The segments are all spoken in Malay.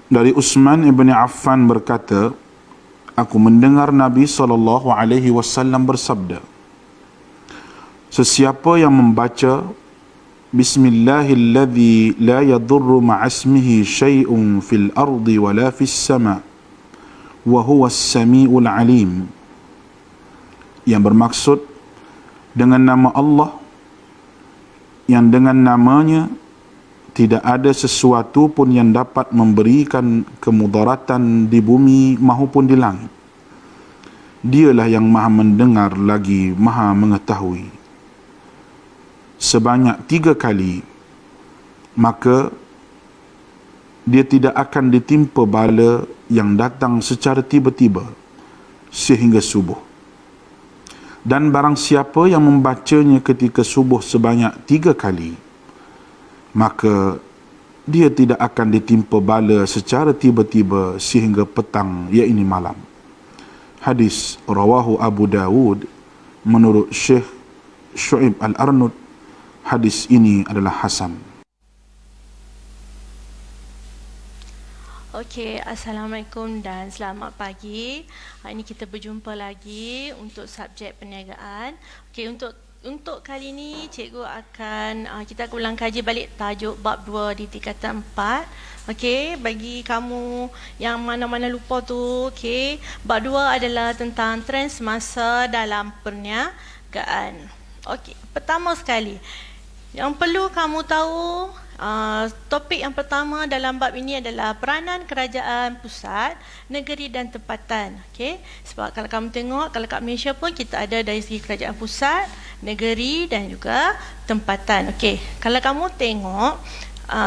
Dari Utsman ibn Affan berkata, aku mendengar Nabi SAW bersabda, sesiapa yang membaca Bismillahilladzi la yadurru ma'asmihi syai'un fil ardi wala fis sama' wa huwa as-sami'ul alim, yang bermaksud dengan nama Allah yang dengan namanya tidak ada sesuatu pun yang dapat memberikan kemudaratan di bumi maupun di langit. Dialah yang maha mendengar lagi maha mengetahui. Sebanyak 3 kali, maka dia tidak akan ditimpa bala yang datang secara tiba-tiba sehingga subuh. Dan barang siapa yang membacanya ketika subuh sebanyak 3 kali, maka dia tidak akan ditimpa bala secara tiba-tiba sehingga petang, iaitu malam. Hadis rawahu Abu Dawud menurut Syekh Syu'ib Al-Arnud. Hadis ini adalah hasan. Okey, Assalamualaikum dan selamat pagi. Hari ini kita berjumpa lagi untuk subjek perniagaan. Okey, untuk kali ini cikgu akan kita ulang kaji balik tajuk bab 2 di tingkatan 4. Okey, bagi kamu yang mana-mana lupa tu, okey, bab 2 adalah tentang trend semasa dalam perniagaan. Okey, pertama sekali yang perlu kamu tahu, topik yang pertama dalam bab ini adalah peranan kerajaan pusat, negeri dan tempatan. Okey, sebab kalau kamu tengok, kalau kat Malaysia pun kita ada dari segi kerajaan pusat, negeri dan juga tempatan. Okey, kalau kamu tengok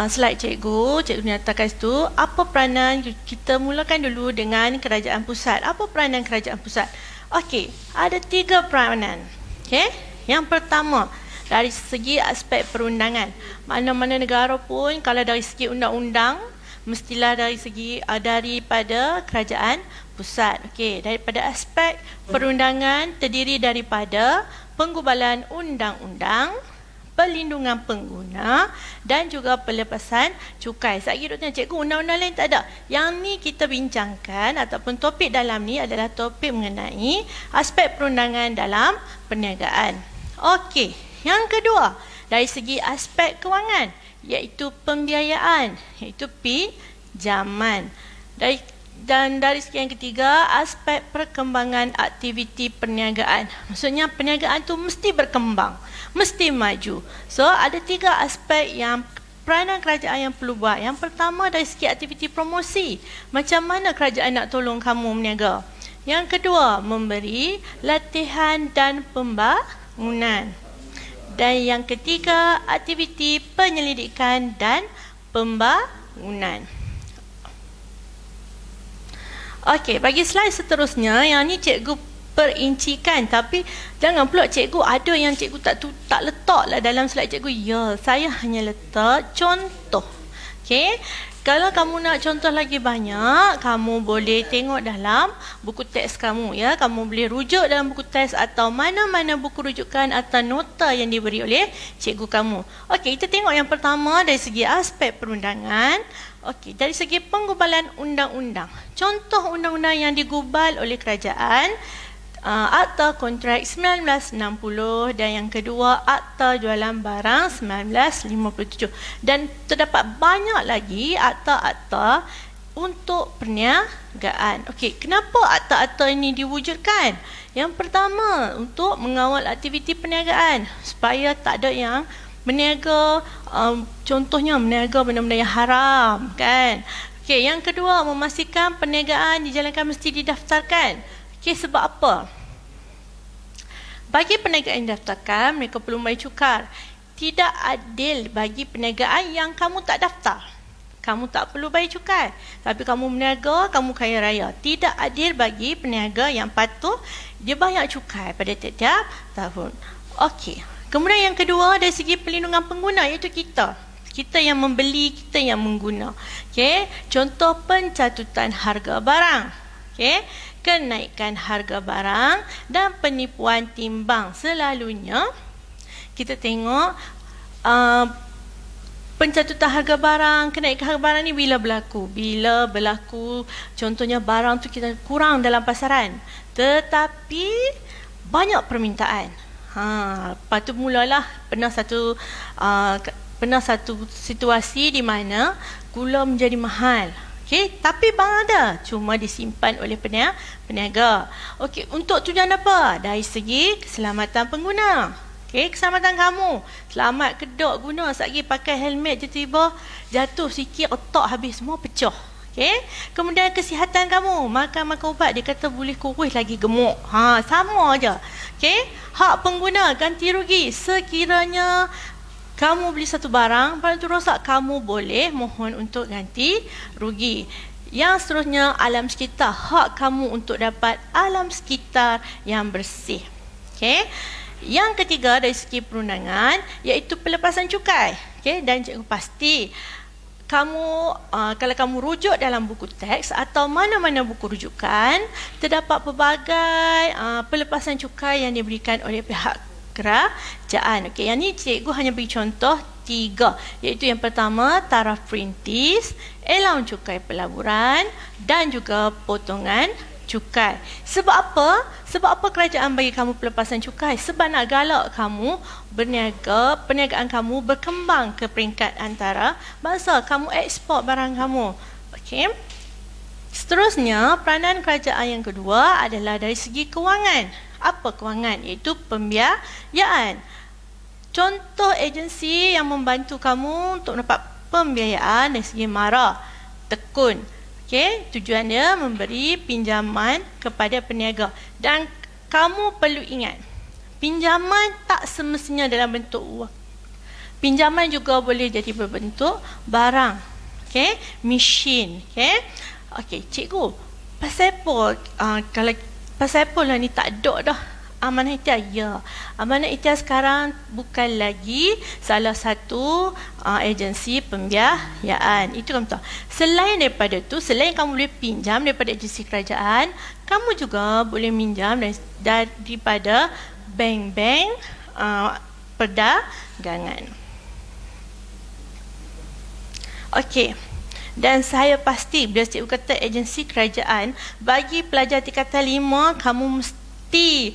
slide cikgu nyatakan situ apa peranan. Kita mulakan dulu dengan kerajaan pusat. Apa peranan kerajaan pusat? Okey, ada 3 peranan. Okey, yang pertama dari segi aspek perundangan. Mana-mana negara pun kalau dari segi undang-undang mestilah dari segi daripada kerajaan pusat. Okey, daripada aspek perundangan terdiri daripada penggubalan undang-undang, perlindungan pengguna dan juga pelepasan cukai. Sekejap doktor cikgu, undang-undang lain tak ada. Yang ni kita bincangkan ataupun topik dalam ni adalah topik mengenai aspek perundangan dalam perniagaan. Okey, yang kedua dari segi aspek kewangan iaitu pembiayaan, iaitu pinjaman. Dan dari segi yang ketiga, aspek perkembangan aktiviti perniagaan. Maksudnya perniagaan tu mesti berkembang, mesti maju. So ada 3 aspek yang peranan kerajaan yang perlu buat. Yang pertama dari segi aktiviti promosi, macam mana kerajaan nak tolong kamu berniaga. Yang kedua, memberi latihan dan pembangunan. Dan yang ketiga, aktiviti penyelidikan dan pembangunan. Okey, bagi slide seterusnya, yang ni cikgu perincikan, tapi jangan pula cikgu ada yang cikgu tak letak lah dalam slide cikgu. Ya, saya hanya letak contoh. Okey, kalau kamu nak contoh lagi banyak, kamu boleh tengok dalam buku teks kamu, ya. Kamu boleh rujuk dalam buku teks atau mana-mana buku rujukan atau nota yang diberi oleh cikgu kamu. Okey, kita tengok yang pertama dari segi aspek perundangan. Okey, dari segi penggubalan undang-undang. Contoh undang-undang yang digubal oleh kerajaan, Akta Kontrak 1960 dan yang kedua Akta Jualan Barang 1957. Dan terdapat banyak lagi akta-akta untuk perniagaan. Okey, kenapa akta-akta ini diwujudkan? Yang pertama, untuk mengawal aktiviti perniagaan supaya tak ada yang berniaga, contohnya berniaga benda-benda yang haram, kan? Okey, yang kedua, memastikan perniagaan dijalankan mesti didaftarkan. Okey, sebab apa? Bagi perniagaan yang didaftarkan, mereka perlu bayar cukar. Tidak adil bagi perniagaan yang kamu tak daftar. Kamu tak perlu bayar cukar. Tapi kamu berniaga, kamu kaya raya. Tidak adil bagi peniaga yang patut dia bayar cukar pada tiap-tiap tahun. Okey. Kemudian yang kedua, dari segi perlindungan pengguna, iaitu kita. Kita yang membeli, kita yang mengguna. Okey. Contoh pencatutan harga barang. Okey. Kenaikan harga barang dan penipuan timbang. Selalunya kita tengok pencatutan harga barang, kenaikan harga barang ni bila berlaku? Bila berlaku contohnya barang tu kita kurang dalam pasaran, tetapi banyak permintaan. Lepas tu mulalah pernah satu situasi di mana gula menjadi mahal. Okey, tapi barang ada, cuma disimpan oleh peniaga. Okey, untuk tujuan apa? Dari segi keselamatan pengguna. Okey, keselamatan kamu. Selamat kedok guna, sekali pakai helmet je tiba jatuh sikit, otak habis semua pecah. Okey. Kemudian kesihatan kamu, makan ubat dia kata boleh kurus lagi gemuk. Sama aja. Okey. Hak pengguna ganti rugi. Sekiranya kamu beli satu barang tu rosak, kamu boleh mohon untuk ganti rugi. Yang seterusnya, alam sekitar. Hak kamu untuk dapat alam sekitar yang bersih. Okey. Yang ketiga dari segi perundangan iaitu pelepasan cukai. Okey, dan cikgu pasti kamu kalau kamu rujuk dalam buku teks atau mana-mana buku rujukan, terdapat pelbagai pelepasan cukai yang diberikan oleh pihak kerajaan. Okey, yang ni cikgu hanya beri contoh 3, iaitu yang pertama taraf perintis, allowance cukai pelaburan dan juga potongan cukai. Sebab apa? Sebab apa kerajaan bagi kamu pelepasan cukai? Sebab nak galak kamu berniaga, perniagaan kamu berkembang ke peringkat antara bangsa, kamu ekspor barang kamu. Okey. Seterusnya, peranan kerajaan yang kedua adalah dari segi kewangan. Apa kewangan? Iaitu pembiayaan. Contoh agensi yang membantu kamu untuk dapat pembiayaan dari segi MARA, Tekun. Okey, tujuan dia memberi pinjaman kepada peniaga. Dan kamu perlu ingat, pinjaman tak semestinya dalam bentuk wang. Pinjaman juga boleh jadi berbentuk barang. Okey, mesin. Okey, cikgu, pasal apa kalau pasal apa lah ni tak ada dah amanah ikhtiar? Ya, amanah ikhtiar sekarang bukan lagi salah satu agensi pembiayaan. Itu kamu tahu. Selain daripada tu, selain kamu boleh pinjam daripada agensi kerajaan, kamu juga boleh minjam daripada bank-bank perdagangan. Okey. Dan saya pasti bila cikgu kata agensi kerajaan, bagi pelajar tingkatan 5, kamu mesti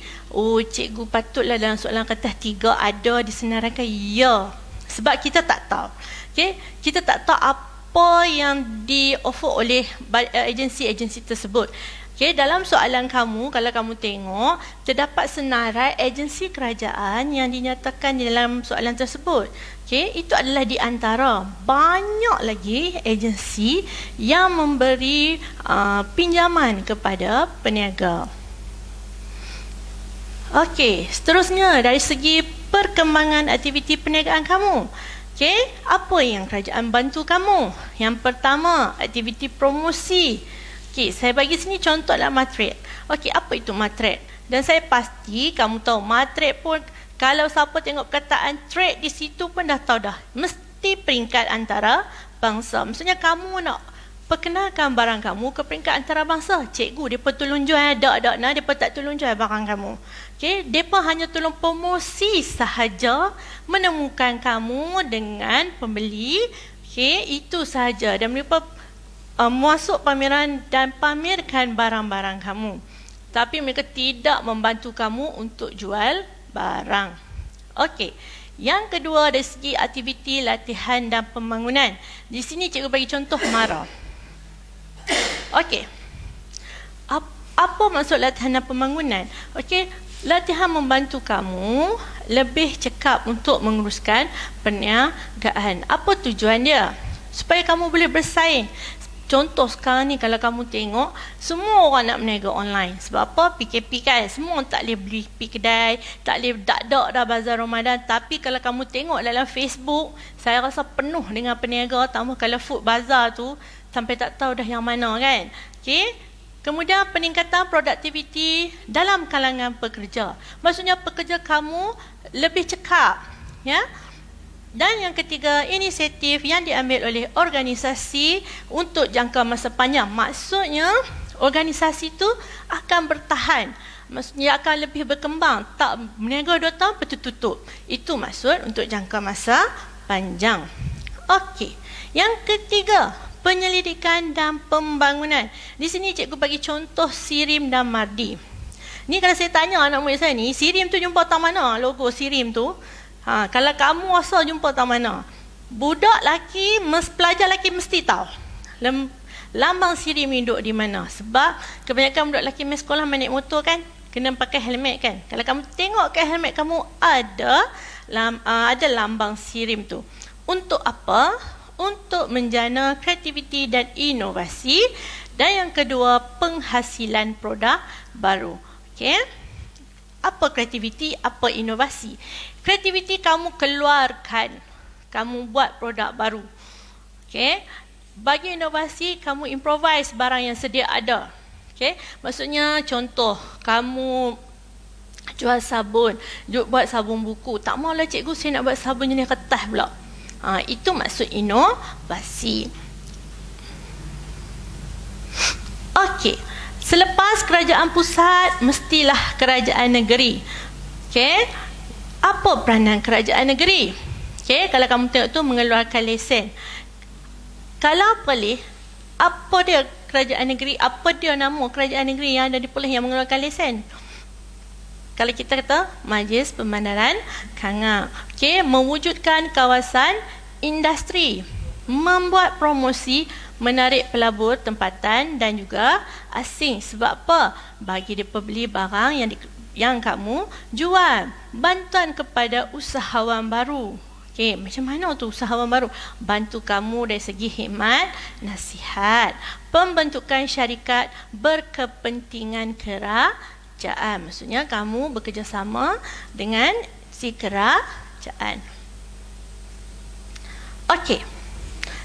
cikgu patutlah dalam soalan kertas 3 ada disenaraikan. Ya, sebab kita tak tahu. Okey, kita tak tahu apa yang di-offer oleh agensi-agensi tersebut. Okey, dalam soalan kamu, kalau kamu tengok, terdapat senarai agensi kerajaan yang dinyatakan di dalam soalan tersebut. Okey, itu adalah di antara banyak lagi agensi yang memberi pinjaman kepada peniaga. Okey, seterusnya dari segi perkembangan aktiviti perniagaan kamu. Okey, apa yang kerajaan bantu kamu? Yang pertama, aktiviti promosi. Okey, saya bagi sini contoh dalam Matrade. Okey, apa itu Matrade? Dan saya pasti kamu tahu Matrade pun, kalau siapa tengok perkataan trade di situ pun dah tahu dah. Mesti peringkat antara bangsa. Maksudnya kamu nak perkenalkan barang kamu ke peringkat antarabangsa. Cikgu, mereka tolong jual, mereka tak tolong jual barang kamu. Okay? Mereka hanya tolong promosi sahaja, menemukan kamu dengan pembeli. Okay? Itu sahaja. Dan mereka masuk pameran dan pamerkan barang-barang kamu. Tapi mereka tidak membantu kamu untuk jual barang. Okey. Yang kedua dari segi aktiviti latihan dan pembangunan. Di sini cikgu bagi contoh MARA. Okey. Apa maksud latihan dan pembangunan? Okey, latihan membantu kamu lebih cekap untuk menguruskan perniagaan. Apa tujuan dia? Supaya kamu boleh bersaing. Contoh sekarang ni kalau kamu tengok, semua orang nak berniaga online. Sebab apa? PKP kan. Semua orang tak boleh beli pergi kedai, tak boleh dak-dak dah bazar Ramadan. Tapi kalau kamu tengok dalam Facebook, saya rasa penuh dengan peniaga. Tambah kalau food bazar tu, sampai tak tahu dah yang mana kan. Okay? Kemudian peningkatan produktiviti dalam kalangan pekerja. Maksudnya pekerja kamu lebih cekap. Ya? Dan yang ketiga, inisiatif yang diambil oleh organisasi untuk jangka masa panjang. Maksudnya, organisasi itu akan bertahan. Maksudnya akan lebih berkembang. Tak berniaga 2 tahun, lepas tu tutup. Itu maksud untuk jangka masa panjang. Okey. Yang ketiga, penyelidikan dan pembangunan. Di sini cikgu bagi contoh SIRIM dan MARDI. Ni kalau saya tanya anak murid saya ni, SIRIM tu jumpa tang mana? Logo SIRIM tu. Kalau kamu rasa jumpa tang mana? Budak laki, pelajar laki mesti tahu. Lambang SIRIM ni duduk di mana? Sebab kebanyakan budak lelaki main sekolah main naik motor kan, kena pakai helmet kan. Kalau kamu tengok ke helmet kamu ada lambang SIRIM tu. Untuk apa? Untuk menjana kreativiti dan inovasi. Dan yang kedua, penghasilan produk baru. Okey. Apa kreativiti, apa inovasi? Kreativiti kamu keluarkan, kamu buat produk baru. Okey. Bagi inovasi, kamu improvise barang yang sedia ada. Okey. Maksudnya contoh, kamu jual sabun, buat sabun buku. Tak maulah cikgu, saya nak buat sabun jenis kertas pula. Itu maksud inovasi. Okey. Selepas kerajaan pusat, mestilah kerajaan negeri. Okey. Apa peranan kerajaan negeri? Okey, kalau kamu tengok tu mengeluarkan lesen. Kalau boleh, apa dia kerajaan negeri? Apa dia nama kerajaan negeri yang ada di Perlis yang mengeluarkan lesen? Kalau kita kata Majlis Pembandaran Kanga. Okey, mewujudkan kawasan industri, membuat promosi, menarik pelabur tempatan dan juga asing. Sebab apa? Bagi dia beli barang yang kamu jual. Bantuan kepada usahawan baru. Okey, macam mana tu usahawan baru? Bantu kamu dari segi khidmat, nasihat, pembentukan syarikat berkepentingan kerajaan. Maksudnya kamu bekerjasama dengan si kerajaan. Okey.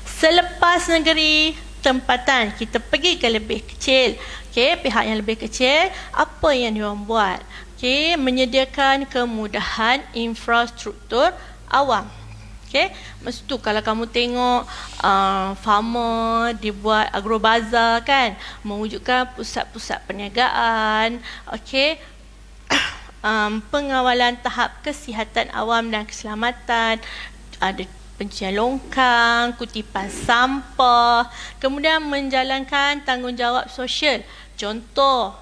Selepas negeri tempatan, kita pergi ke lebih kecil. Okey, pihak yang lebih kecil, apa yang diorang buat? Okey, menyediakan kemudahan infrastruktur awam. Okey, maksud tu kalau kamu tengok farmer dibuat agrobazar kan, mewujudkan pusat-pusat perniagaan. Okey, pengawalan tahap kesihatan awam dan keselamatan, ada pencucian longkang, kutipan sampah, kemudian menjalankan tanggungjawab sosial. Contoh,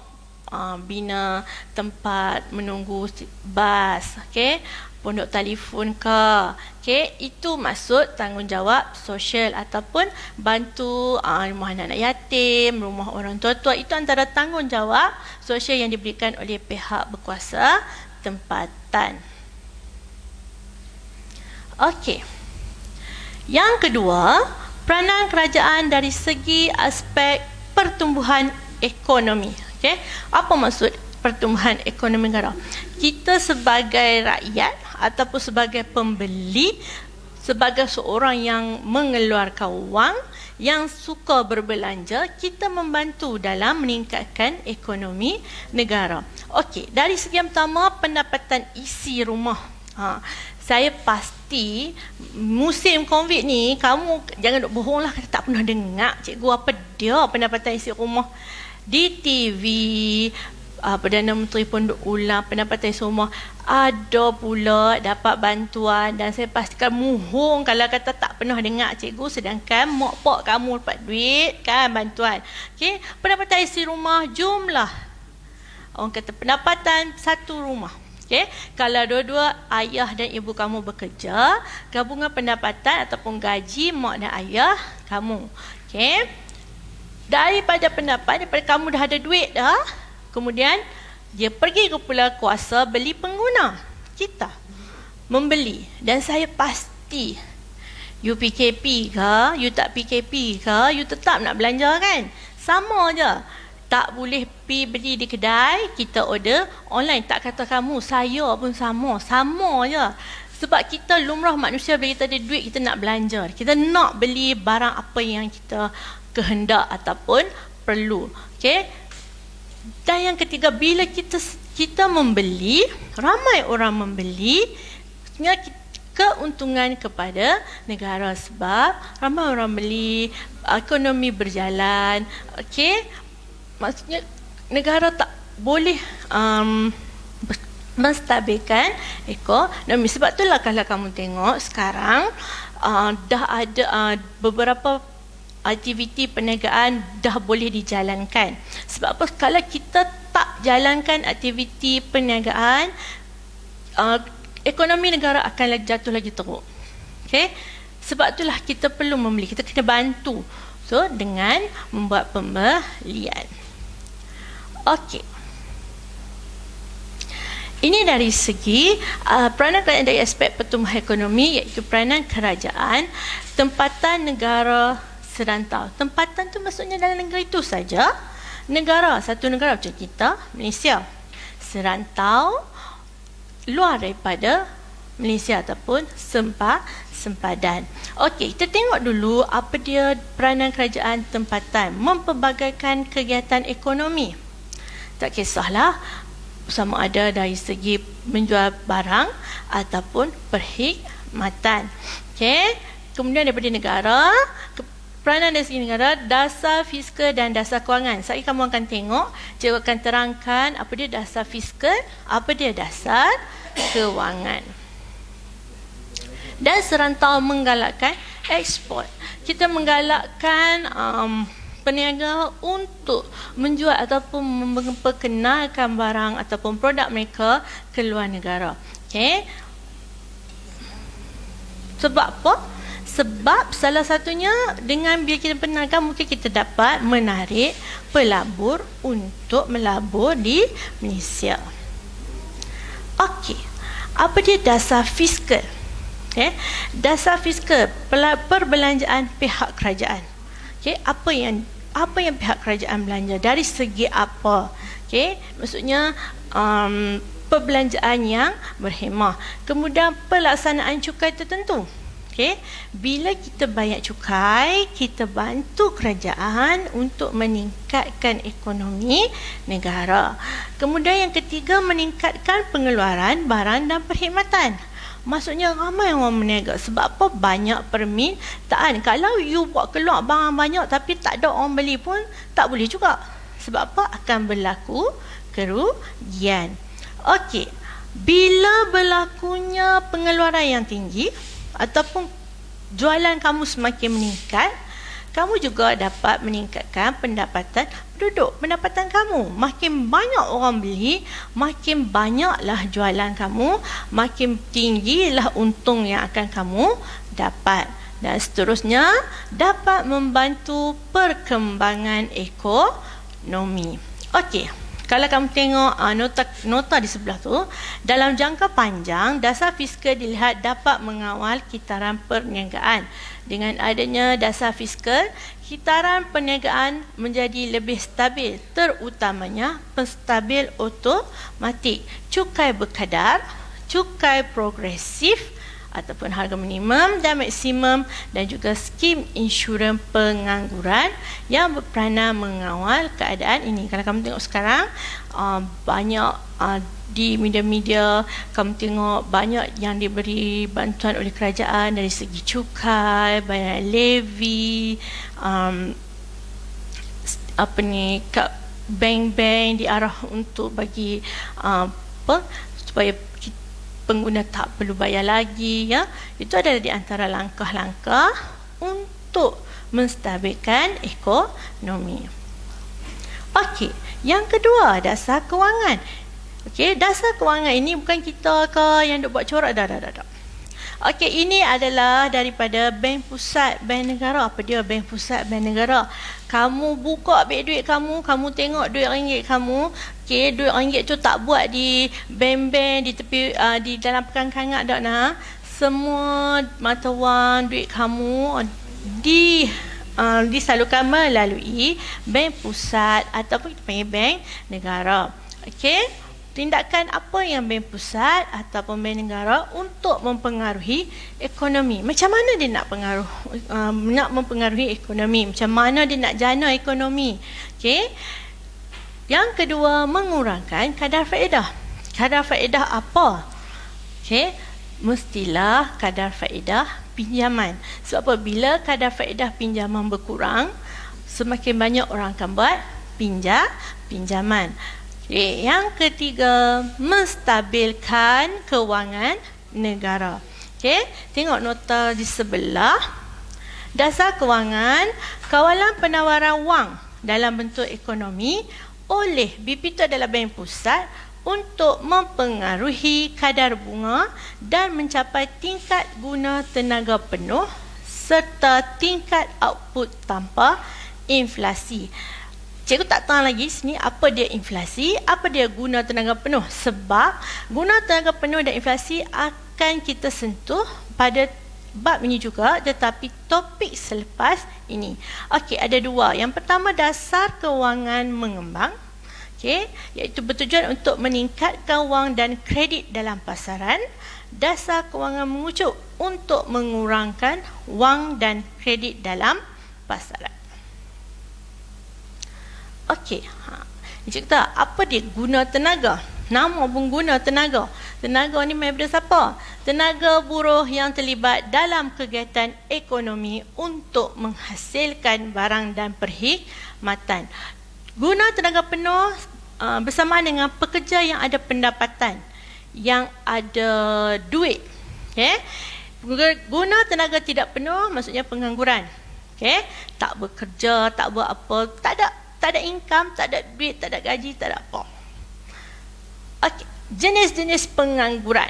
bina tempat menunggu bas, okey, pondok telefon ke. Okey, itu maksud tanggungjawab sosial ataupun bantu rumah anak-anak yatim, rumah orang tua-tua. Itu antara tanggungjawab sosial yang diberikan oleh pihak berkuasa tempatan. Okey. Yang kedua, peranan kerajaan dari segi aspek pertumbuhan ekonomi. Okey, apa maksud pertumbuhan ekonomi negara? Kita sebagai rakyat ataupun sebagai pembeli, sebagai seorang yang mengeluarkan wang, yang suka berbelanja, kita membantu dalam meningkatkan ekonomi negara. Okey, dari segi yang pertama, pendapatan isi rumah. Saya pasti musim COVID ni, kamu jangan duk bohong lah, tak pernah dengar cikgu apa dia pendapatan isi rumah. Di TV, Perdana Menteri pun duk ulang pendapatan isi rumah. Ada pula dapat bantuan, dan saya pastikan muhung kalau kata tak pernah dengar cikgu, sedangkan mak pak kamu dapat duit kan, bantuan. Okay? Pendapatan isi rumah, jumlah orang kata pendapatan satu rumah. Okay? Kalau dua-dua ayah dan ibu kamu bekerja, gabungan pendapatan ataupun gaji mak dan ayah kamu. Okay? Daripada kamu dah ada duit dah, kemudian dia pergi ke pula kuasa beli pengguna. Kita membeli. Dan saya pasti, you PKP ke, you tak PKP ke, you tetap nak belanja kan? Sama je. Tak boleh pergi beli di kedai, kita order online. Tak kata kamu, saya pun sama. Sama je. Sebab kita lumrah manusia, bila kita ada duit, kita nak belanja. Kita nak beli barang apa yang kita kehendak ataupun perlu. Okay? Dan yang ketiga, bila kita membeli, ramai orang membeli, keuntungan kepada negara. Sebab ramai orang beli, ekonomi berjalan. Okay? Maksudnya negara tak boleh menstabilkan ekonomi. Sebab itulah kalau kamu tengok sekarang dah ada beberapa aktiviti perniagaan dah boleh dijalankan. Sebab apa? Kalau kita tak jalankan aktiviti perniagaan, ekonomi negara akan jatuh lagi teruk. Okay? Sebab itulah kita perlu membeli, kita kena bantu dengan membuat pembelian. Okey. Ini dari segi peranan kerajaan dari aspek pertumbuhan ekonomi, iaitu peranan kerajaan, tempatan negara serantau. Tempatan tu maksudnya dalam negara itu saja. Negara, satu negara macam kita, Malaysia. Serantau, luar daripada Malaysia ataupun sempadan. Okey, kita tengok dulu apa dia peranan kerajaan tempatan. Mempelbagaikan kegiatan ekonomi. Tak kisahlah sama ada dari segi menjual barang ataupun perkhidmatan. Okey. Kemudian daripada negara, peranan dari segi negara, dasar fiskal dan dasar kewangan. Saya kamu akan tengok, cikgu akan terangkan apa dia dasar fiskal, apa dia dasar kewangan. Dan serantau menggalakkan ekspor. Kita menggalakkan peniaga untuk menjual ataupun memperkenalkan barang ataupun produk mereka ke luar negara. Okey. Sebab apa? Sebab salah satunya dengan bila kita perkenalkan, mungkin kita dapat menarik pelabur untuk melabur di Malaysia. Okey. Apa dia dasar fiskal? Okay. Dasar fiskal, perbelanjaan pihak kerajaan. Okay. Apa yang pihak kerajaan belanja, dari segi apa? Okay. Maksudnya perbelanjaan yang berhemah. Kemudian pelaksanaan cukai tertentu. Okay. Bila kita bayar cukai, kita bantu kerajaan untuk meningkatkan ekonomi negara. Kemudian yang ketiga, meningkatkan pengeluaran barang dan perkhidmatan. Maksudnya ramai orang berniaga. Sebab apa? Banyak permintaan. Kalau you buat keluar barang banyak tapi tak ada orang beli pun tak boleh juga. Sebab apa? Akan berlaku kerugian. Okey. Bila berlakunya pengeluaran yang tinggi ataupun jualan kamu semakin meningkat, kamu juga dapat meningkatkan pendapatan penduduk. Pendapatan kamu, makin banyak orang beli, makin banyaklah jualan kamu, makin tinggilah untung yang akan kamu dapat. Dan seterusnya, dapat membantu perkembangan ekonomi. Okey. Kalau kamu tengok nota di sebelah tu, dalam jangka panjang, dasar fiskal dilihat dapat mengawal kitaran perniagaan. Dengan adanya dasar fiskal, kitaran perniagaan menjadi lebih stabil, terutamanya penstabil otomatik, cukai berkadar, cukai progresif ataupun harga minimum dan maksimum, dan juga skim insurans pengangguran yang berperanan mengawal keadaan ini. Kalau kamu tengok sekarang, banyak di media-media kamu tengok banyak yang diberi bantuan oleh kerajaan dari segi cukai, bayaran levy, bank-bank diarah untuk bagi supaya pengguna tak perlu bayar lagi, ya. Itu adalah di antara langkah-langkah untuk menstabilkan ekonomi. Okey, yang kedua, dasar kewangan. Okey, dasar kewangan ini bukan kita ke yang duk buat corak dah. Okey, ini adalah daripada Bank Pusat, Bank Negara. Apa dia Bank Pusat, Bank Negara? Kamu buka beg duit kamu tengok duit ringgit kamu. Okey, duit ringgit tu tak buat di bank-bank di tepi di dalam perkankangan dak nah. Semua mata wang duit kamu disalurkan melalui Bank Pusat ataupun kita panggil Bank Negara. Okey. Tindakan apa yang Bank Pusat ataupun Bank Negara untuk mempengaruhi ekonomi? Macam mana dia nak mempengaruhi ekonomi? Macam mana dia nak jana ekonomi? Okey. Yang kedua, mengurangkan kadar faedah. Kadar faedah apa? Okey, mestilah kadar faedah pinjaman. Sebab apa? Bila kadar faedah pinjaman berkurang, semakin banyak orang akan buat pinjaman. Yang ketiga, menstabilkan kewangan negara. Okey, tengok nota di sebelah. Dasar kewangan, kawalan penawaran wang dalam bentuk ekonomi oleh BPT adalah Bank Pusat untuk mempengaruhi kadar bunga dan mencapai tingkat guna tenaga penuh serta tingkat output tanpa inflasi. Cikgu tak tahu lagi sini apa dia inflasi, apa dia guna tenaga penuh, sebab guna tenaga penuh dan inflasi akan kita sentuh pada bab ini juga, tetapi topik selepas ini. Okey, ada dua. Yang pertama, dasar kewangan mengembang, okey, iaitu bertujuan untuk meningkatkan wang dan kredit dalam pasaran. Dasar kewangan mengucuk untuk mengurangkan wang dan kredit dalam pasaran. Okey, kita apa dia guna tenaga? Nama pun guna tenaga. Tenaga ni daripada siapa? Tenaga buruh yang terlibat dalam kegiatan ekonomi untuk menghasilkan barang dan perkhidmatan. Guna tenaga penuh bersamaan dengan pekerja yang ada pendapatan, yang ada duit. Okay? Guna tenaga tidak penuh maksudnya pengangguran. Okay? Tak bekerja, tak buat apa, tak ada income, tak ada duit, tak ada gaji, tak ada apa. Okay. Jenis-jenis pengangguran.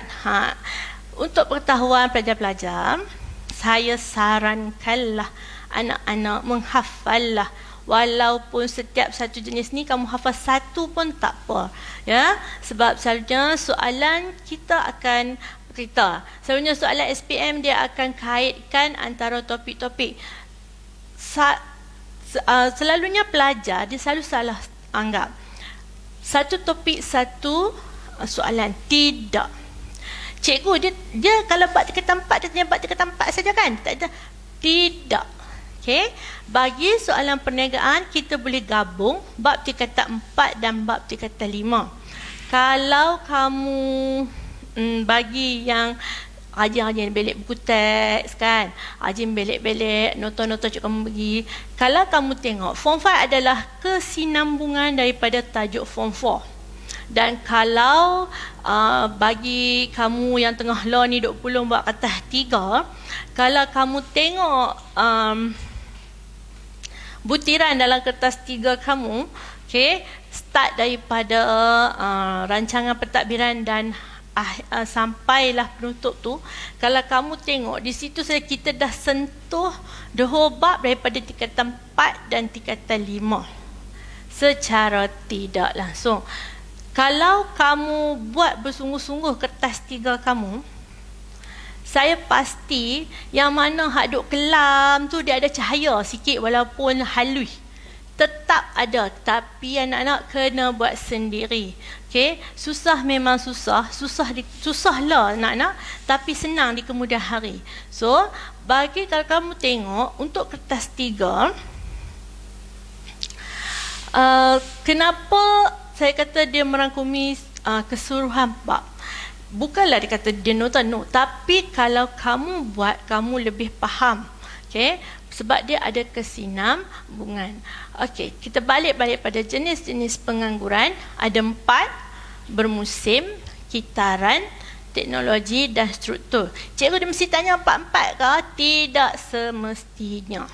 Untuk pengetahuan pelajar-pelajar, saya sarankanlah anak-anak menghafallah. Walaupun setiap satu jenis ni kamu hafal satu pun tak apa, ya. Sebab selalunya soalan selalunya soalan SPM dia akan kaitkan antara topik-topik. Selalunya pelajar dia selalu salah anggap satu topik satu soalan. Tidak. Cikgu dia kalau bab tingkatan 4 dia tanya bab tingkatan 4 saja kan? Tak ada. Tidak. Okey. Bagi soalan perniagaan kita boleh gabung bab tingkatan 4 dan bab tingkatan 5. Kalau kamu bagi yang rajin-rajin belik buku teks kan, rajin belik-belik nota-nota cikgu kamu bagi. Kalau kamu tengok, Form 5 adalah kesinambungan daripada tajuk Form 4. Dan kalau bagi kamu yang tengah law ni 20 buat kertas 3, kalau kamu tengok butiran dalam kertas 3 kamu, okay, start daripada rancangan pentadbiran dan sampailah penutup tu, kalau kamu tengok di situ saja kita dah sentuh the whole bab daripada tingkatan 4 dan tingkatan 5 secara tidak langsung. Kalau kamu buat bersungguh-sungguh kertas 3 kamu, saya pasti yang mana hak duk kelam tu dia ada cahaya sikit walaupun halus, tetap ada, tapi anak-anak kena buat sendiri. Okey, susah memang susah lah anak-anak, tapi senang di kemudian hari. So, bagi kalau kamu tengok untuk kertas 3, kenapa saya kata dia merangkumi keseluruhan bab? Bukanlah dia kata dia nota, no, tapi kalau kamu buat, kamu lebih faham. Okey, sebab dia ada kesinambungan. Okey, kita balik pada jenis-jenis pengangguran. Ada 4: bermusim, kitaran, teknologi dan struktur. Cikgu dia mesti tanya 4-4 ke? Tidak semestinya.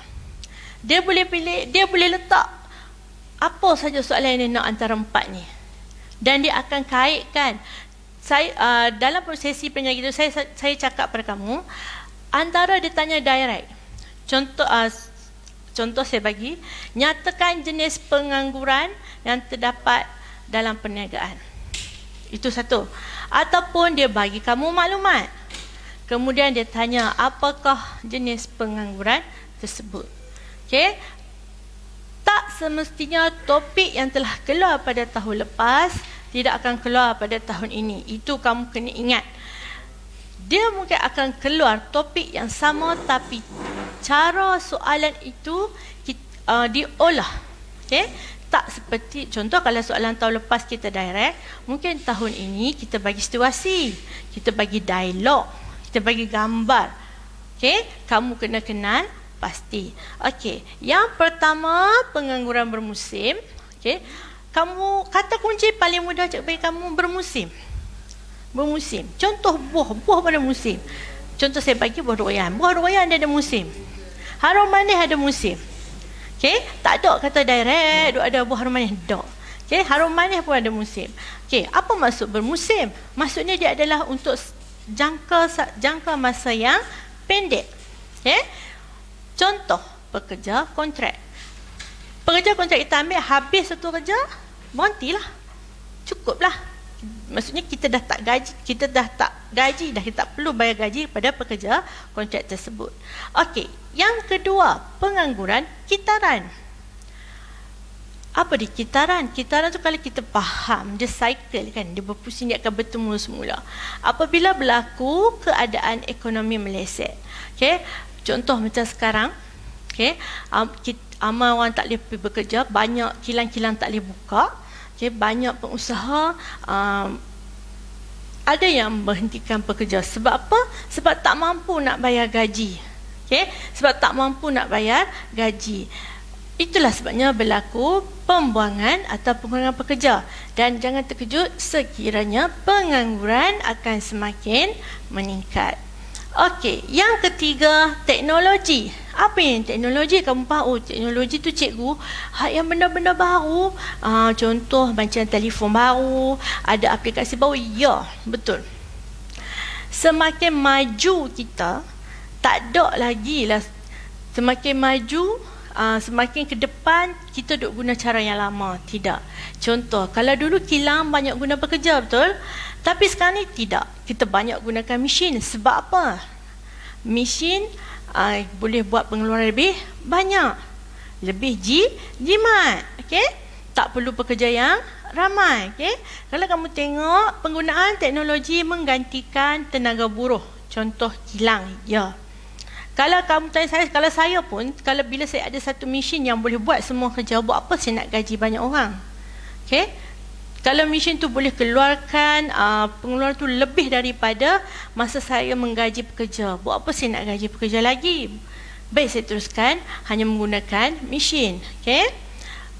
Dia boleh pilih, dia boleh letak apa saja soalan yang dia nak antara 4 ni. Dan dia akan kaitkan. Saya dalam prosesi penyaji itu saya cakap pada kamu, antara dia tanya direct. Contoh saya bagi, nyatakan jenis pengangguran yang terdapat dalam perniagaan. Itu satu. Ataupun dia bagi kamu maklumat. Kemudian dia tanya apakah jenis pengangguran tersebut. Okey. Tak semestinya topik yang telah keluar pada tahun lepas tidak akan keluar pada tahun ini. Itu kamu kena ingat. Dia mungkin akan keluar topik yang sama, tapi cara soalan itu diolah. Okay? Tak seperti, contoh kalau soalan tahun lepas kita direct, mungkin tahun ini kita bagi situasi, kita bagi dialog, kita bagi gambar. Okay? Kamu kena kenal pasti. Okey, yang pertama pengangguran bermusim. Okey, kamu kata kunci paling mudah cikgu bagi kamu bermusim. Bermusim. Contoh buah pada musim. Contoh saya bagi buah doyan. Buah doyan dia ada musim. Harum manis ada musim. Okey, tak ada kata direct ada buah harum manis, tak. Okey, harum manis pun ada musim. Okey, apa maksud bermusim? Maksudnya dia adalah untuk jangka masa yang pendek. Okey. Contoh pekerja kontrak. Pekerja kontrak kita ambil habis satu kerja, berhentilah. Cukuplah. Maksudnya kita dah tak gaji, kita tak perlu bayar gaji kepada pekerja kontrak tersebut. Okey, yang kedua, pengangguran kitaran. Apa dia kitaran? Kitaran tu kalau kita faham, dia cycle kan, dia berpusing, dia akan bertemu semula. Apabila berlaku keadaan ekonomi meleset. Okey, contoh macam sekarang, okey, ramai orang tak boleh pergi bekerja, banyak kilang-kilang tak boleh buka. Okay, banyak pengusaha ada yang berhentikan pekerja. Sebab apa? Sebab tak mampu nak bayar gaji. Okay? Sebab tak mampu nak bayar gaji. Itulah sebabnya berlaku pembuangan atau pengurangan pekerja. Dan jangan terkejut sekiranya pengangguran akan semakin meningkat. Okey, yang ketiga, teknologi. Apa yang teknologi? Kamu faham, teknologi tu cikgu, yang benda-benda baru. Contoh macam telefon baru, ada aplikasi baru. Ya, betul. Semakin maju kita, tak ada lagi lah. Semakin maju, semakin ke depan, kita duk guna cara yang lama. Tidak. Contoh, kalau dulu kilang banyak guna pekerja, betul? Tapi sekarang ni tidak. Kita banyak gunakan mesin. Sebab apa? Mesin boleh buat pengeluaran lebih banyak. Lebih jimat. Okay? Tak perlu pekerja yang ramai. Okay? Kalau kamu tengok, penggunaan teknologi menggantikan tenaga buruh. Contoh kilang. Ya. Kalau kamu tanya saya, kalau saya pun, kalau bila saya ada satu mesin yang boleh buat semua kerja, buat apa saya nak gaji banyak orang? Okay? Kalau mesin tu boleh keluarkan pengeluaran tu lebih daripada masa saya menggaji pekerja, buat apa saya nak gaji pekerja lagi? Baik, saya teruskan hanya menggunakan mesin. Okay?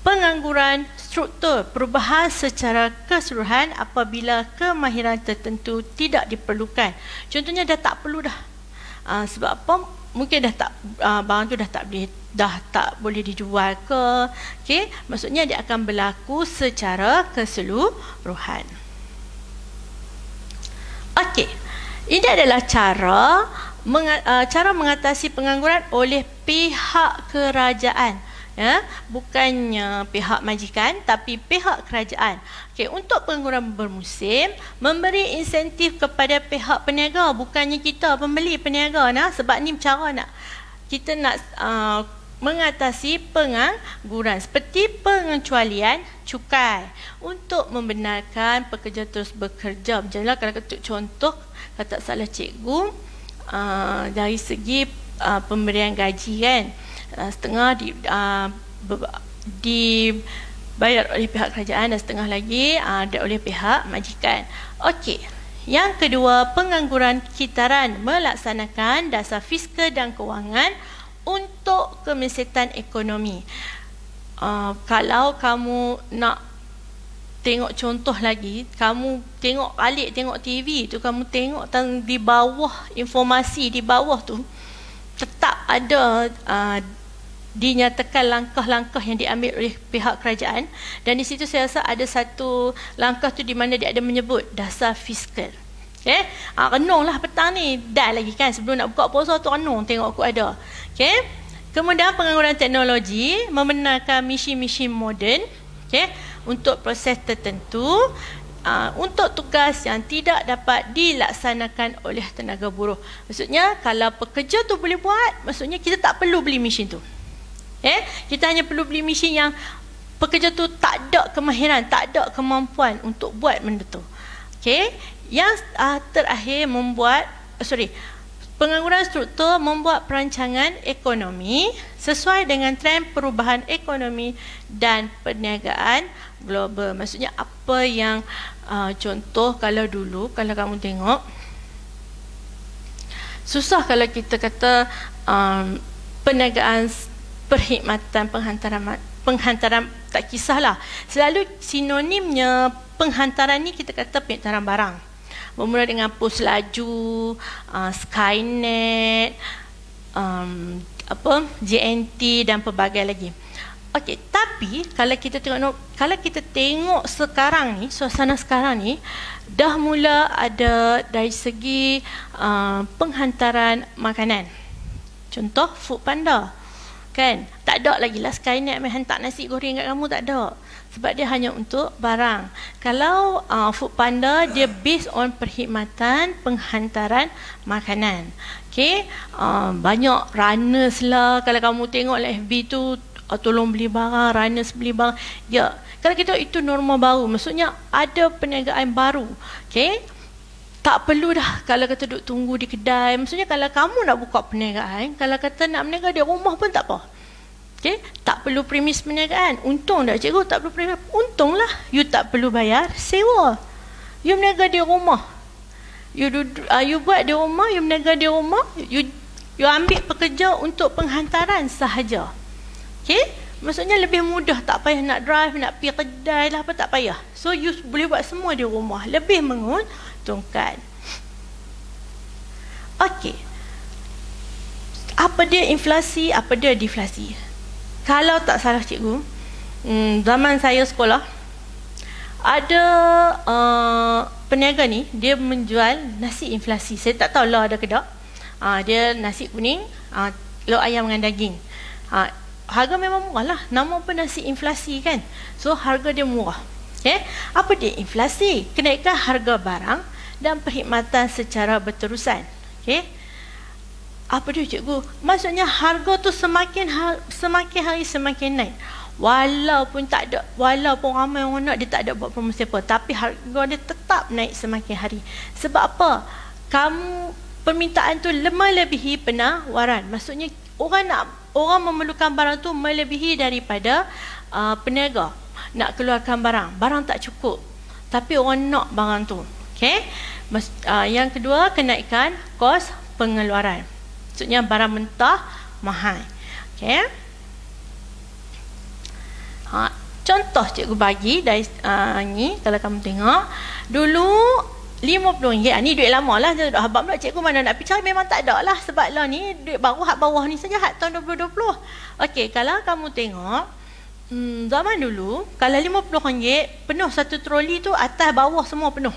Pengangguran struktur, perubahan secara keseluruhan apabila kemahiran tertentu tidak diperlukan. Contohnya dah tak perlu dah. Sebab apa? Mungkin barang tu dah tak boleh dijual ke. Okey, maksudnya dia akan berlaku secara keseluruhan. Okey. Ini adalah cara mengatasi pengangguran oleh pihak kerajaan. Ya, bukannya pihak majikan tapi pihak kerajaan. Okey, untuk pengangguran bermusim, memberi insentif kepada pihak peniaga, bukannya kita pembeli peniaga. Sebab ni cara kita nak mengatasi pengangguran, seperti pengecualian cukai untuk membenarkan pekerja terus bekerja. Macamlah kalau ketuk contoh, kalau tak salah cikgu, dari segi pemberian gaji kan, setengah dibayar oleh pihak kerajaan dan setengah lagi oleh pihak majikan. Okey. Yang kedua, pengangguran kitaran, melaksanakan dasar fiskal dan kewangan untuk kemelesetan ekonomi. Kalau kamu nak tengok contoh lagi, kamu tengok TV tu, kamu tengok di bawah, informasi di bawah tu tetap ada dinyatakan langkah-langkah yang diambil oleh pihak kerajaan, dan di situ saya rasa ada satu langkah tu di mana dia ada menyebut dasar fiskal. Okey, renunglah petang ni, dah lagi kan sebelum nak buka puasa tu renung tengok aku ada. Okey, kemudian pengangguran teknologi, membenarkan mesin-mesin moden, okey, untuk proses tertentu, untuk tugas yang tidak dapat dilaksanakan oleh tenaga buruh. Maksudnya kalau pekerja tu boleh buat, maksudnya kita tak perlu beli mesin tu. Kita hanya perlu beli mesin yang pekerja tu tak ada kemahiran, tak ada kemampuan untuk buat benda tu. Okey, yang terakhir pengangguran struktur membuat perancangan ekonomi sesuai dengan trend perubahan ekonomi dan perniagaan global. Maksudnya apa yang contoh, kalau dulu kalau kamu tengok, susah kalau kita kata perniagaan, perkhidmatan, penghantaran, tak kisahlah. Selalu sinonimnya penghantaran ni kita kata penghantaran barang. bermula dengan pos laju, Skynet, JNT dan pelbagai lagi. Okey, tapi kalau kita tengok sekarang ni, suasana sekarang ni dah mula ada dari segi penghantaran makanan. Contoh Foodpanda. Kan? Tak ada lagi lah Skynet main hantar nasi goreng kat kamu, tak ada. Sebab dia hanya untuk barang. Kalau Foodpanda, dia based on perkhidmatan penghantaran makanan. Okay? Banyak runners lah. Kalau kamu tengok lah FB tu, tolong beli barang, runners beli barang. Ya, kalau kita itu norma baru, maksudnya ada perniagaan baru. Okay? Tak perlu dah kalau kata duduk tunggu di kedai. Maksudnya kalau kamu nak buka perniagaan, kalau kata nak berniaga di rumah pun tak apa. Okay? Tak perlu premis perniagaan. Untung tak cikgu, tak perlu premis. Untunglah, you tak perlu bayar sewa. You berniaga di rumah. You buat di rumah, you berniaga di rumah, you ambil pekerja untuk penghantaran sahaja. Okay? Maksudnya lebih mudah, tak payah nak drive, nak pergi kedai lah, apa tak payah. So you boleh buat semua di rumah. Lebih menguntungkan. Okey. Apa dia inflasi, apa dia deflasi? Kalau tak salah cikgu, zaman saya sekolah, ada peniaga ni, dia menjual nasi inflasi. Saya tak tahu lah ada ke tak. Dia nasi kuning, lauk ayam dengan daging. Harga memang murah lah. Nama pun nasi inflasi kan. So harga dia murah. Okay? Apa dia inflasi? Kenaikan harga barang dan perkhidmatan secara berterusan. Okay? Apa dia cikgu? Maksudnya harga tu semakin hari semakin naik. Walaupun ramai orang nak, dia tak ada buat promosi apa, tapi harga dia tetap naik semakin hari. Sebab apa? Permintaan tu melebihi penawaran. Maksudnya orang memerlukan barang tu melebihi daripada peniaga nak keluarkan barang tak cukup, tapi orang nak barang tu. Okay? Yang kedua, kenaikan kos pengeluaran. Maksudnya barang mentah mahal. Okay? Contoh cikgu bagi dari ni, kalau kamu tengok dulu RM50. Ni duit lama lah. Habang pula cikgu mana nak pergi cari, memang tak ada lah. Sebab lah ni duit baru hak bawah ni saja, hak tahun 2020. Okey, kalau kamu tengok zaman dulu, kalau RM50 penuh satu troli tu, atas bawah semua penuh.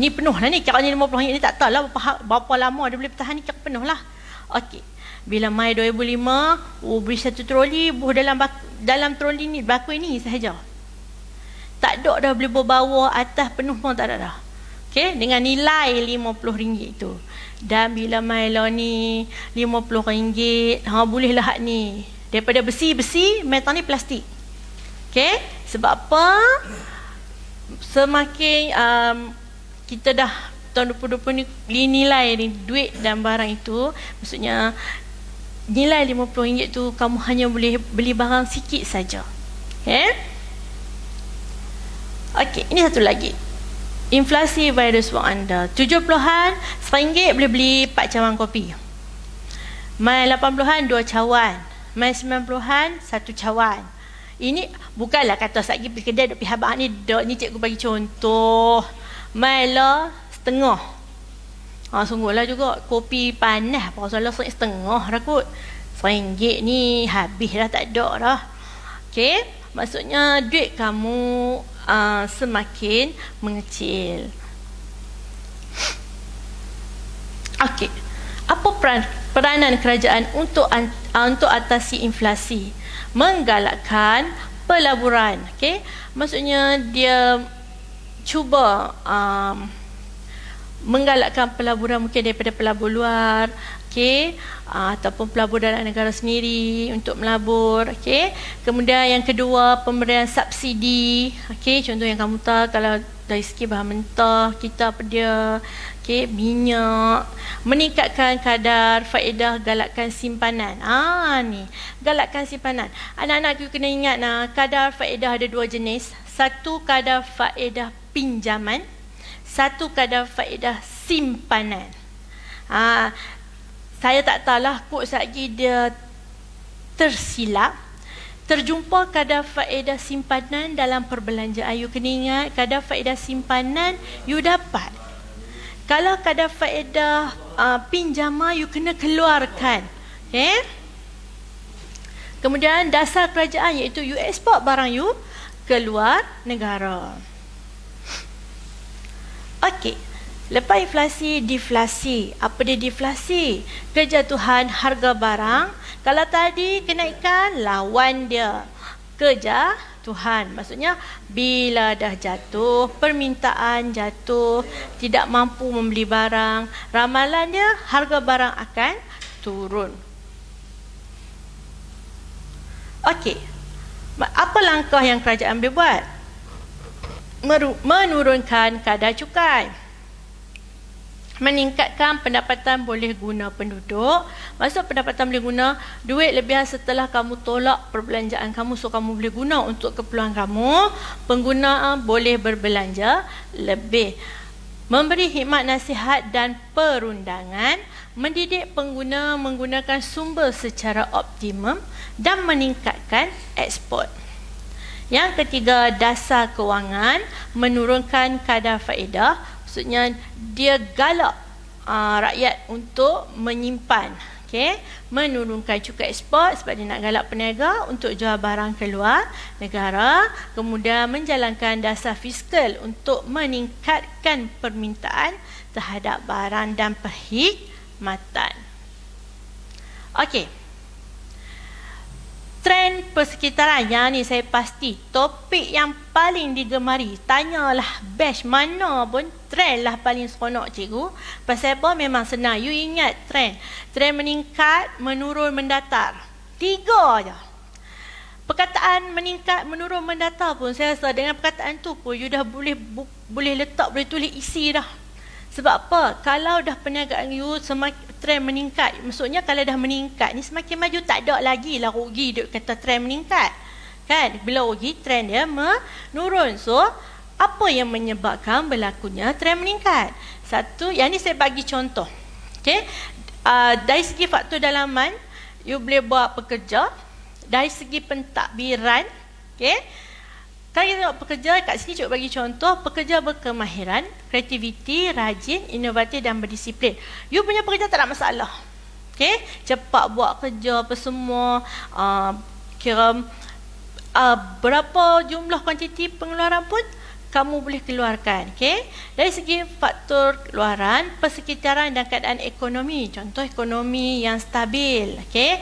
Ni penuh lah ni. Kiranya RM50 ni tak tahu lah berapa lama dia boleh bertahan ni, kira penuh lah. Okey, bila Mai 2005, beri satu troli, dalam troli ni bakul ni sahaja. Tak ada dah boleh berbawa, atas penuh pun tak ada dah. Okay? Dengan nilai RM50 tu. Dan bila Milo ni RM50, bolehlah hak ni. Daripada besi, metal ni plastik. Okay? Sebab apa? Semakin kita dah tahun 2020 ni, nilai ni, duit dan barang itu, maksudnya nilai RM50 tu kamu hanya boleh beli barang sikit saja. Okay? Okey, ini satu lagi. Inflasi virus wang anda. 70-an, RM1 boleh beli 4 cawan kopi. Mai 80-an, 2 cawan. Mai 90-an, 1 cawan. Ini bukanlah kata satgi pergi kedai duk pergi habaq ni. Ni cikgu bagi contoh. Mai lah setengah. Sungguhlah juga kopi panas. Pasal lah setengah dah kot. RM1 ni habis dah, tak ada dah. Okey, maksudnya duit kamu semakin mengecil. Okey, apa peranan kerajaan untuk atasi inflasi? Menggalakkan pelaburan. Okey, maksudnya dia cuba menggalakkan pelaburan mungkin daripada pelabur luar, okey, ataupun pelabur dalam negara sendiri untuk melabur, okey. Kemudian yang kedua, pemberian subsidi, okey, contoh yang kamu tahu kalau dari segi bahan mentah kita apa dia, okey, minyak. Meningkatkan kadar faedah, galakkan simpanan. Ni galakkan simpanan. Anak-anak you kena ingat kadar faedah ada 2 jenis. Satu kadar faedah pinjaman, satu kadar faedah simpanan. Saya tak tahulah kot lagi dia tersilap, terjumpa kadar faedah simpanan dalam perbelanjaan. You kena ingat, kadar faedah simpanan you dapat. Kalau kadar faedah pinjaman, you kena keluarkan. Okay? Kemudian dasar kerajaan, iaitu you ekspor barang you keluar negara. Okey. Lepas inflasi, deflasi. Apa dia deflasi? Kejatuhan harga barang. Kalau tadi kenaikan, lawan dia kejatuhan. Maksudnya bila dah jatuh, permintaan jatuh, tidak mampu membeli barang, ramalan dia harga barang akan turun. Okey. Apa langkah yang kerajaan boleh buat? Menurunkan kadar cukai. Meningkatkan pendapatan boleh guna penduduk. Maksud pendapatan boleh guna, duit lebihan setelah kamu tolak perbelanjaan kamu, so kamu boleh guna untuk keperluan kamu. Penggunaan boleh berbelanja lebih. Memberi khidmat nasihat dan perundangan. Mendidik pengguna menggunakan sumber secara optimum dan meningkatkan ekspor. Yang ketiga, dasar kewangan. Menurunkan kadar faedah. Maksudnya dia galak rakyat untuk menyimpan. Okay? Menurunkan cukai ekspor sebab dia nak galak peniaga untuk jual barang keluar negara. Kemudian menjalankan dasar fiskal untuk meningkatkan permintaan terhadap barang dan perkhidmatan. Okey. Trend persekitaran, yang ni saya pasti topik yang paling digemari. Tanyalah batch mana pun, trend lah paling seronok cikgu. Pasal apa? Memang senang. You ingat trend. Trend meningkat, menurun, mendatar. 3 je. Perkataan meningkat, menurun, mendatar pun saya rasa dengan perkataan tu pun you dah boleh letak, boleh tulis isi dah. Sebab apa? Kalau dah perniagaan you semakin trend meningkat, maksudnya kalau dah meningkat ni semakin maju, tak ada lagi lah rugi duk kata trend meningkat. Kan? Bila rugi, trend dia menurun. So, apa yang menyebabkan berlakunya trend meningkat? Satu, yang ni saya bagi contoh. Okay? Dari segi faktor dalaman, you boleh buat pekerja. Dari segi pentadbiran, okay? Kalau kita tengok pekerja, kat sini cuba bagi contoh, pekerja berkemahiran, kreativiti, rajin, inovatif dan berdisiplin. You punya pekerja tak ada masalah. Okay? Cepat buat kerja apa semua, kira berapa jumlah kuantiti pengeluaran pun kamu boleh keluarkan. Okay? Dari segi faktor keluaran, persekitaran dan keadaan ekonomi. Contoh ekonomi yang stabil. Okay?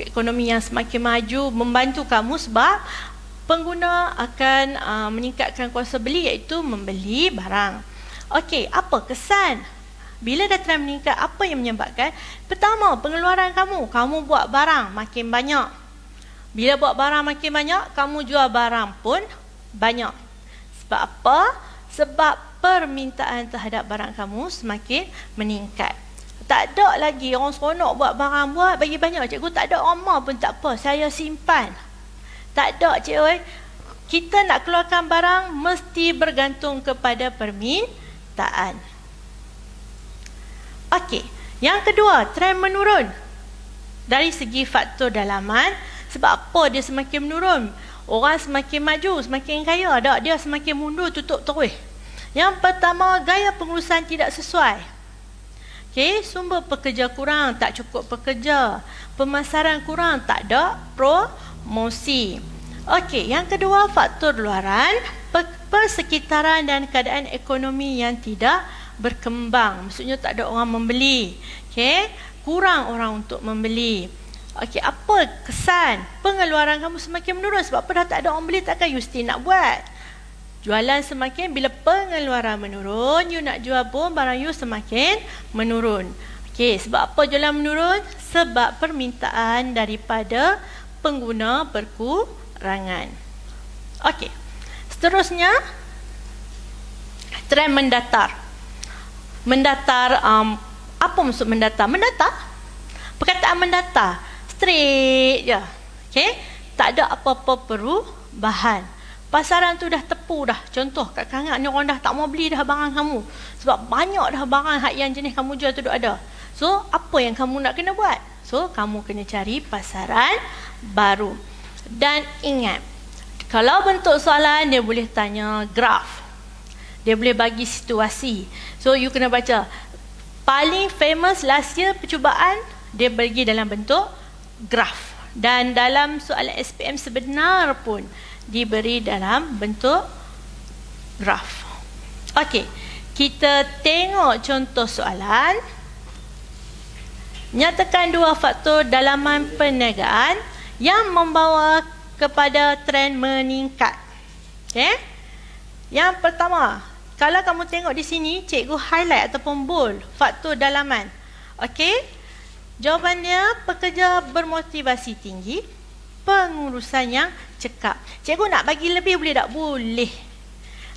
Ekonomi yang semakin maju membantu kamu sebab pengguna akan meningkatkan kuasa beli, iaitu membeli barang. Okey, apa kesan? Bila dah trend meningkat, apa yang menyebabkan? Pertama, pengeluaran kamu. Kamu buat barang makin banyak. Bila buat barang makin banyak, kamu jual barang pun banyak. Sebab apa? Sebab permintaan terhadap barang kamu semakin meningkat. Tak ada lagi orang seronok buat barang, buat bagi banyak. Cikgu, tak ada orang mau pun tak apa, saya simpan. Tak ada, cikgu. Kita nak keluarkan barang mesti bergantung kepada permintaan. Okey, yang kedua, trend menurun. Dari segi faktor dalaman, sebab apa dia semakin menurun? Orang semakin maju, semakin kaya, tak, dia semakin mundur, tutup terus. Yang pertama, gaya pengurusan tidak sesuai. Okey, sumber pekerja kurang, tak cukup pekerja. Pemasaran kurang, tak ada promosi. Okey, yang kedua, faktor luaran, persekitaran dan keadaan ekonomi yang tidak berkembang. Maksudnya tak ada orang membeli. Okey, kurang orang untuk membeli. Okey, apa kesan? Pengeluaran kamu semakin menurun sebab apa? Dah tak ada orang beli, takkan you still nak buat. Jualan semakin, bila pengeluaran menurun, you nak jual pun barang you semakin menurun. Okey, sebab apa jualan menurun? Sebab permintaan daripada pengguna berkurangan. Okey, seterusnya, trend mendatar. Mendatar, apa maksud mendatar? Mendatar, perkataan mendatar, straight je. Okey, tak ada apa-apa perubahan. Pasaran tu dah tepu dah. Contoh, kat Kangak ni orang dah tak mau beli dah barang kamu. Sebab banyak dah barang hak yang jenis kamu jual tu dah ada. So, apa yang kamu nak kena buat? So, kamu kena cari pasaran baru. Dan ingat, kalau bentuk soalan dia boleh tanya graf, dia boleh bagi situasi. So you kena baca. Paling famous last year percubaan dia bagi dalam bentuk graf, dan dalam soalan SPM sebenar pun diberi dalam bentuk graf. Okey, kita tengok contoh soalan. Nyatakan dua faktor dalaman perniagaan yang membawa kepada trend meningkat. Okey. Yang pertama, kalau kamu tengok di sini, cikgu highlight ataupun bold faktor dalaman. Okey. Jawapan dia, pekerja bermotivasi tinggi, pengurusan yang cekap. Cikgu nak bagi lebih boleh tak? Boleh.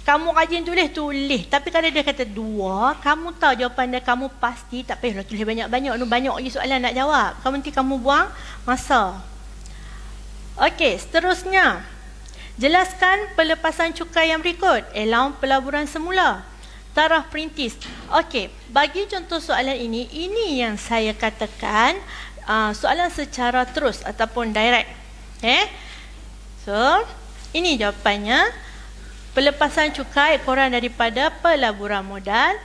Kamu rajin tulis. Tapi kalau dia kata 2, kamu tahu jawapan dia, kamu pasti tak payahlah tulis banyak-banyak. Banyak lagi soalan nak jawab. Nanti kamu buang masa. Okey, seterusnya. Jelaskan pelepasan cukai yang berikut. Allowance pelaburan semula, taraf perintis. Okey, bagi contoh soalan ini yang saya katakan soalan secara terus ataupun direct. So, ini jawapannya. Pelepasan cukai ekoran daripada pelaburan modal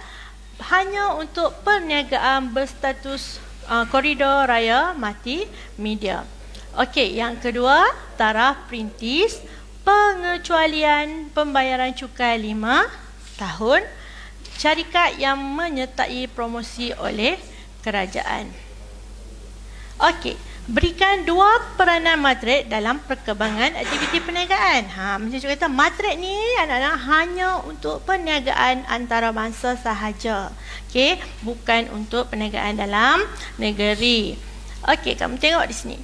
hanya untuk perniagaan berstatus koridor raya mati media. Okey, yang kedua, taraf perintis, pengecualian pembayaran cukai 5 tahun, syarikat yang menyertai promosi oleh kerajaan. Okey, berikan 2 peranan matrik dalam perkembangan aktiviti perniagaan. Macam saya kata, matrik ni anak-anak hanya untuk perniagaan antarabangsa sahaja. Okey, bukan untuk perniagaan dalam negeri. Okey, kamu tengok di sini.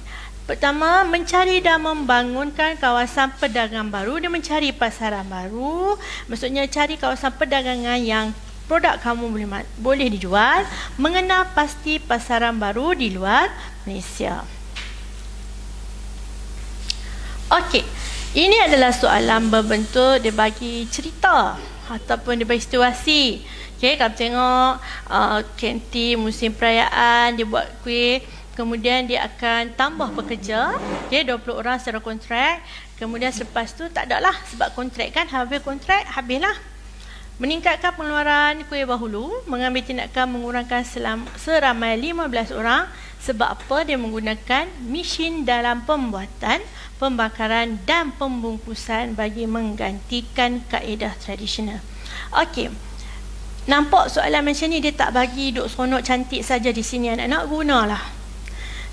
Pertama, mencari dan membangunkan kawasan perdagangan baru. Dia mencari pasaran baru. Maksudnya cari kawasan perdagangan yang produk kamu boleh dijual, mengenal pasti pasaran baru di luar Malaysia. Okey, ini adalah soalan berbentuk dia bagi cerita ataupun dia bagi situasi. Okey, kamu tengok kantin musim perayaan, dia buat kuih, kemudian dia akan tambah pekerja, okey, 20 orang secara kontrak. Kemudian selepas tu tak ada lah, sebab kontrak kan, habis kontrak habislah. Meningkatkan pengeluaran kuih bahulu, mengambil tindakan mengurangkan seramai 15 orang. Sebab apa? Dia menggunakan mesin dalam pembuatan, pembakaran dan pembungkusan bagi menggantikan kaedah tradisional. Okey, nampak soalan macam ni dia tak bagi duk seronok cantik saja di sini, anak-anak gunalah.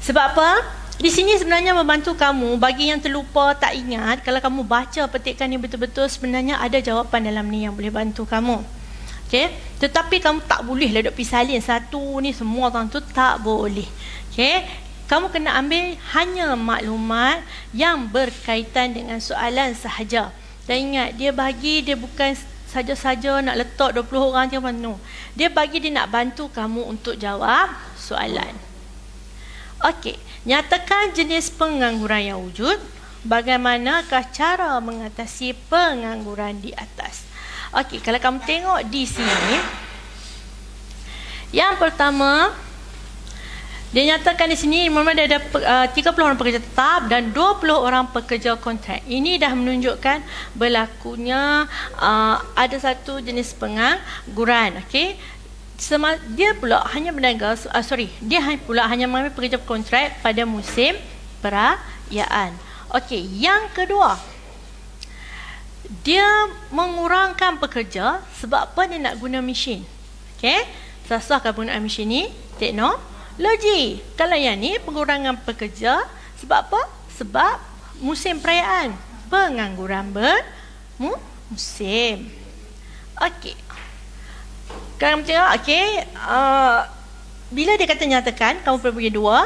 Sebab apa? Di sini sebenarnya membantu kamu. Bagi yang terlupa, tak ingat, kalau kamu baca petikan ni betul-betul, sebenarnya ada jawapan dalam ni yang boleh bantu kamu. Okey, tetapi kamu tak boleh lah duk pergi salin satu ni semua orang tu, tak boleh. Okey, kamu kena ambil hanya maklumat yang berkaitan dengan soalan sahaja. Dan ingat, dia bagi, dia bukan saja-saja nak letak 20 orang je mana. Dia bagi, dia nak bantu kamu untuk jawab soalan. Okey, nyatakan jenis pengangguran yang wujud. Bagaimanakah cara mengatasi pengangguran di atas? Okey, kalau kamu tengok di sini, yang pertama, dia nyatakan di sini dia ada 30 orang pekerja tetap dan 20 orang pekerja kontrak. Ini dah menunjukkan berlakunya ada satu jenis pengangguran. Okey, dia pula hanya berniaga, dia pula hanya mengambil pekerja kontrak pada musim perayaan. Okey, yang kedua, dia mengurangkan pekerja. Sebab apa? Dia nak guna mesin. Okey, sasahkan penggunaan mesin ni teknologi. Kalau yang ni pengurangan pekerja, sebab apa? Sebab musim perayaan, pengangguran bermusim. Okey, kamu tengok, okey, bila dia kata nyatakan, kamu perlu bagi 2.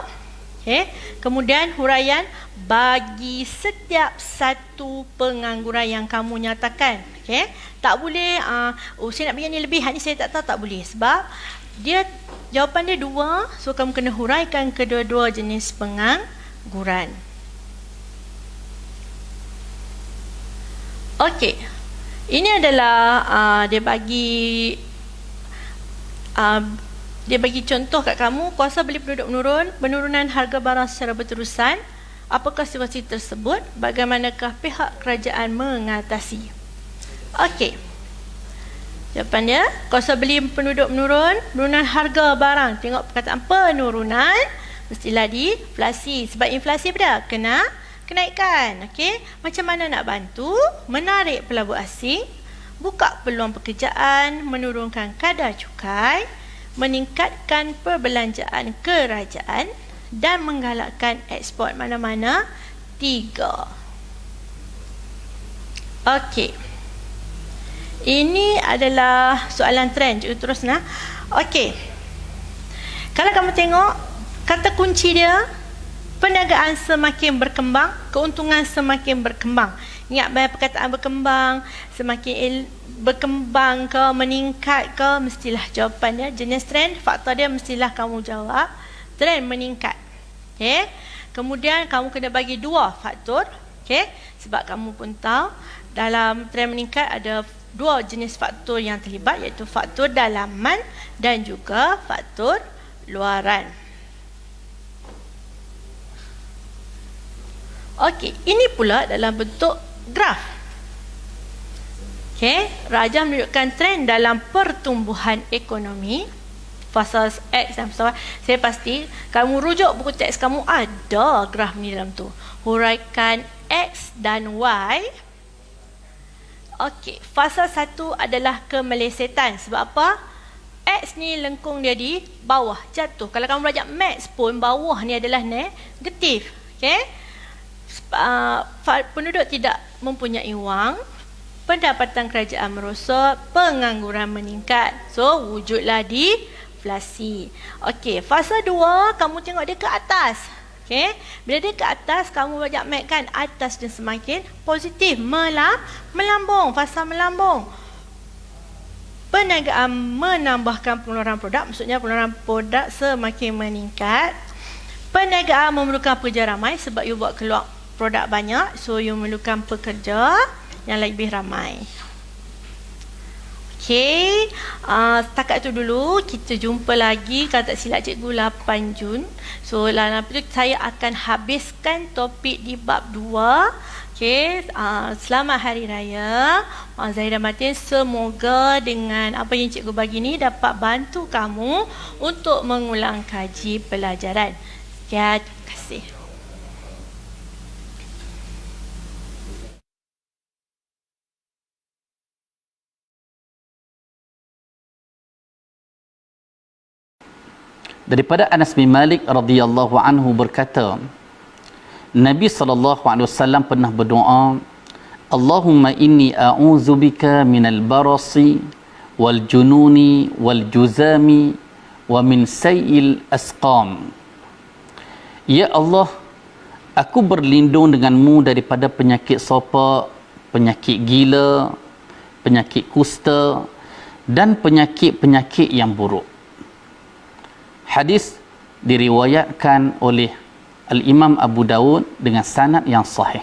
Okey, kemudian huraian bagi setiap satu pengangguran yang kamu nyatakan. Okey, tak boleh saya nak bagi ni lebih, ni saya tak tahu, tak boleh. Sebab dia jawapan dia 2, so kamu kena huraikan kedua-dua jenis pengangguran. Okey, ini adalah dia bagi contoh kat kamu. Kuasa beli penduduk menurun, penurunan harga barang secara berterusan. Apakah situasi tersebut? Bagaimanakah pihak kerajaan mengatasi? Okey. Jawapannya, kuasa beli penduduk menurun, penurunan harga barang. Tengok perkataan penurunan, mestilah deflasi. Sebab inflasi pada kenaikan. Okey. Macam mana nak bantu? Menarik pelabur asing, buka peluang pekerjaan, menurunkan kadar cukai, meningkatkan perbelanjaan kerajaan dan menggalakkan ekspor mana-mana 3. Okey. Ini adalah soalan trend. Cikgu terus nah. Okey. Kalau kamu tengok kata kunci dia, perniagaan semakin berkembang, keuntungan semakin berkembang. Ingat bayar perkataan berkembang, semakin berkembang ke, meningkat ke, mestilah jawapannya jenis trend, faktor dia mestilah kamu jawab trend meningkat. Okey. Kemudian kamu kena bagi 2 faktor, okey? Sebab kamu pun tahu dalam trend meningkat ada 2 jenis faktor yang terlibat, iaitu faktor dalaman dan juga faktor luaran. Okey, ini pula dalam bentuk graf. Okey, Rajah menunjukkan trend dalam pertumbuhan ekonomi fasa X dan fasa Y. Saya pasti kamu rujuk buku teks kamu, ada graf ni dalam tu. Huraikan X dan Y. Okey, fasa 1 adalah kemelesetan. Sebab apa? X ni lengkung dia di bawah, jatuh. Kalau kamu belajar maths pun, bawah ni adalah negatif. Okey? Penduduk tidak mempunyai wang, pendapatan kerajaan merosot, pengangguran meningkat. So, wujudlah deflasi. Okey, fasa 2, kamu tengok dia ke atas. Okay. Bila dia ke atas, kamu belajar math kan, atas dia semakin positif, melambung, fasa melambung. Perniagaan menambahkan pengeluaran produk, maksudnya pengeluaran produk semakin meningkat. Perniagaan memerlukan pekerja ramai sebab you buat keluar produk banyak, so you memerlukan pekerja yang lebih ramai. Okey, setakat itu dulu. Kita jumpa lagi, kalau tak silap cikgu 8 Jun. So dalam itu saya akan habiskan topik di bab 2. Okey, selamat Hari Raya Zahira Matin. Semoga dengan apa yang cikgu bagi ni dapat bantu kamu untuk mengulang kaji pelajaran. Sekian, terima kasih. Daripada Anas bin Malik radhiyallahu anhu berkata, Nabi SAW pernah berdoa, Allahumma inni a'udzubika minal barasi wal jununi wal juzami wa min sayil asqam. Ya Allah, aku berlindung denganmu daripada penyakit sopak, penyakit gila, penyakit kusta dan penyakit-penyakit yang buruk. Hadis diriwayatkan oleh Al-Imam Abu Daud dengan sanad yang sahih.